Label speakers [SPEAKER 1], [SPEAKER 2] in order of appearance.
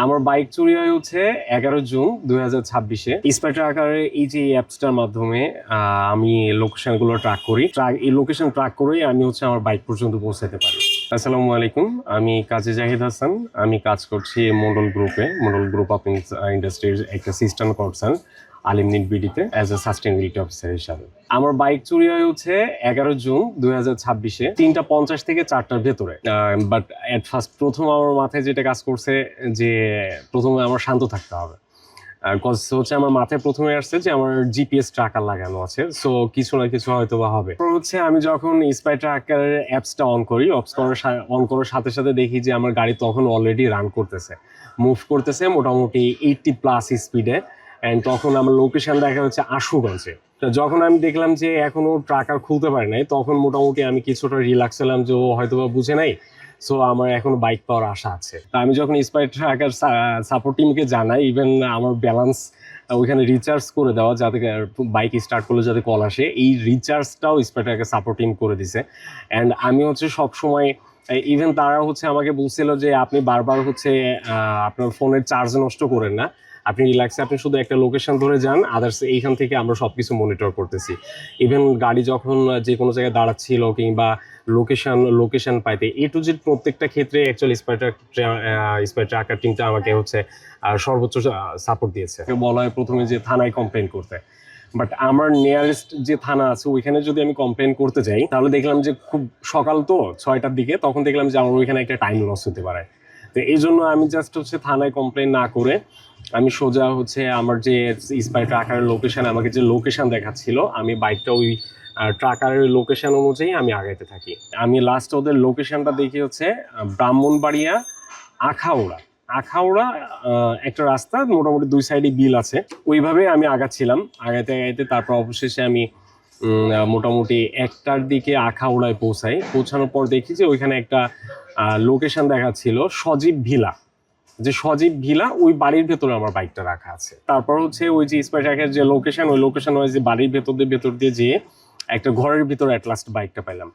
[SPEAKER 1] আমার বাইক চুরি হয় হচ্ছে 11 জুন 2026-এ। স্পাইটার আকারে এই যে অ্যাপসটার মাধ্যমে আমি লোকেশনগুলো ট্র্যাক করি। এই লোকেশন ট্র্যাক করেই আমি হচ্ছে আমার বাইক পর্যন্ত পৌঁছাতে পারি। আসসালামু আলাইকুম, আমি কাজী জাহিদ হাসান। আমি কাজ করছি মন্ডল গ্রুপে, মন্ডল গ্রুপ অফ ইন্ডাস্ট্রির একটা সিস্টেম করছেন আলিমনিট বিডিতে অ্যাজ এ সাস্টেনেবিলিটি অফিসার হিসাবে। আমার বাইক চুরি হয় হচ্ছে 11 জুন 2026-এ 3:50 থেকে 4টার ভেতরে। বাট অ্যাট ফার্স্ট প্রথম আমার মাথায় যেটা কাজ করছে যে প্রথমে আমার শান্ত থাকতে হবে। হচ্ছে আমার মাথায় প্রথমে আসছে যে আমার জিপিএস ট্র্যাকার লাগানো আছে, সো কিছু না কিছু হয়তো বা হবে। হচ্ছে আমি যখন স্পাই ট্র্যাকারের অ্যাপসটা অন করি, অন করার সাথে সাথে দেখি যে আমার গাড়ি তখন অলরেডি রান করতেছে, মুভ করতেছে মোটামুটি 80+ স্পিডে। অ্যান্ড তখন আমার লোকেশন দেখা হচ্ছে আশুগঞ্জে। তো যখন আমি দেখলাম যে এখনো ট্র্যাকার খুলতে পারে নাই, তখন মোটামুটি আমি কিছুটা রিল্যাক্স হলাম যে ও হয়তো বা বুঝে নাই, সো আমার এখনো বাইক পাওয়ার আশা আছে। তা আমি যখন স্পাই ট্র্যাকার সাপোর্ট টিমকে জানাই, ইভেন আমার ব্যালেন্স ওইখানে রিচার্জ করে দেওয়া, যাতে বাইক স্টার্ট করলে যাতে কল আসে, এই রিচার্জটাও স্পাই ট্র্যাকার সাপোর্ট টিম করে দিছে। অ্যান্ড আমি হচ্ছে সবসময়, ইভেন তারা হচ্ছে আমাকে বলছিল যে আপনি বারবার হচ্ছে আপনার ফোনের চার্জ নষ্ট করেন না, আপনি রিল্যাক্সে আপনি শুধু একটা লোকেশন ধরে যান, আদার্স এইখান থেকে আমরা সবকিছু মনিটর করতেছি। ইভেন গাড়ি যখন যে কোনো জায়গায় দাঁড়াচ্ছিল কিংবা লোকেশন পাইতে এ টু জেড প্রত্যেকটা ক্ষেত্রে অ্যাকচুয়ালি স্পাই ট্র্যাকার টিমটা আমাকে হচ্ছে সর্বোচ্চ সাপোর্ট দিয়েছে। বলা হয় প্রথমে যে থানায় কমপ্লেন করতে, বাট আমার নিয়ারেস্ট যে থানা আছে ওইখানে যদি আমি কমপ্লেন করতে যাই, তাহলে দেখলাম যে খুব সকাল তো 6টার দিকে, তখন দেখলাম যে আমার ওইখানে একটা টাইম লস হতে পারে। তো এই জন্য আমি জাস্ট হচ্ছে থানায় কমপ্লেন না করে আমি সোজা হচ্ছে আমার যে স্পাই ট্র্যাকারের লোকেশন, আমাকে যে লোকেশন দেখাচ্ছিল, আমি বাইকটা ওই ট্র্যাকারের লোকেশন অনুযায়ী আমি আগাইতে থাকি। আমি লাস্ট ওদের লোকেশনটা দেখি হচ্ছে ব্রাহ্মণবাড়িয়া আখাউড়া। আখাউড়া একটা রাস্তা, মোটামুটি 2 সাইডে বিল আছে, ওইভাবে আমি আগাচ্ছিলাম। আগাইতে আগাইতে তারপর অবশেষে আমি মোটামুটি 1টার দিকে আখাউড়ায় পৌঁছানোর পর দেখি যে ওইখানে একটা লোকেশন দেখাচ্ছিল সজীব ভিলা। যে সজীব ভিলা, ওই বাড়ির ভেতরে আমার বাইকটা রাখা আছে। তারপর হচ্ছে ওই যে স্পাই ট্র্যাকের যে লোকেশন, ওই লোকেশন ওয়াইজ বাড়ির ভেতর দিয়ে যেয়ে একটা ঘরের ভিতরে অ্যাট লাস্ট বাইকটা পেলাম।